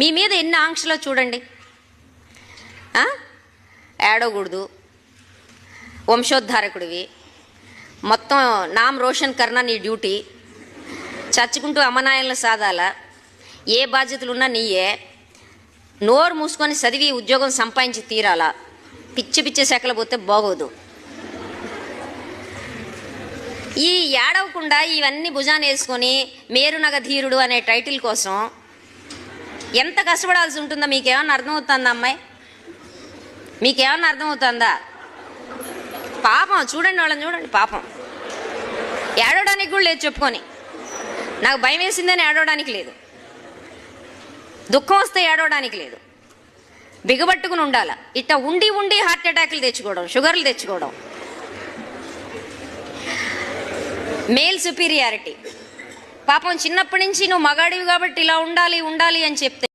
మీ మీద ఎన్ని ఆంక్షలో చూడండి. ఏడవకూడదు, వంశోద్ధారకుడివి, మొత్తం నామ్ రోషన్ కర్నా నీ డ్యూటీ, చచ్చుకుంటూ అమ్మనాయలను సాధాల, ఏ బాధ్యతలు ఉన్నా నీయే, నోరు మూసుకొని చదివి ఉద్యోగం సంపాదించి తీరాలా, పిచ్చి పిచ్చి సెకలు పోతే బాగోదు. ఈ ఏడవకుండా ఇవన్నీ భుజాన్ని వేసుకొని మేరునగ ధీరుడు అనే టైటిల్ కోసం ఎంత కష్టపడాల్సి ఉంటుందో మీకేమన్నా అర్థమవుతుందా అమ్మాయి? మీకేమన్నా అర్థమవుతుందా? పాపం చూడండి, వాళ్ళని చూడండి, పాపం ఏడవడానికి కూడా లేదు. చెప్పుకొని నాకు భయం వేసిందని ఏడవడానికి లేదు, దుఃఖం వస్తే ఏడవడానికి లేదు, బిగబట్టుకుని ఉండాల. ఇట్లా ఉండి ఉండి హార్ట్ అటాక్లు తెచ్చుకోవడం, షుగర్లు తెచ్చుకోవడం. Male superiority. పాపం చిన్నప్పటి నుంచి నువ్వు మగాడివి కాబట్టి ఇలా ఉండాలి ఉండాలి అని చెప్తే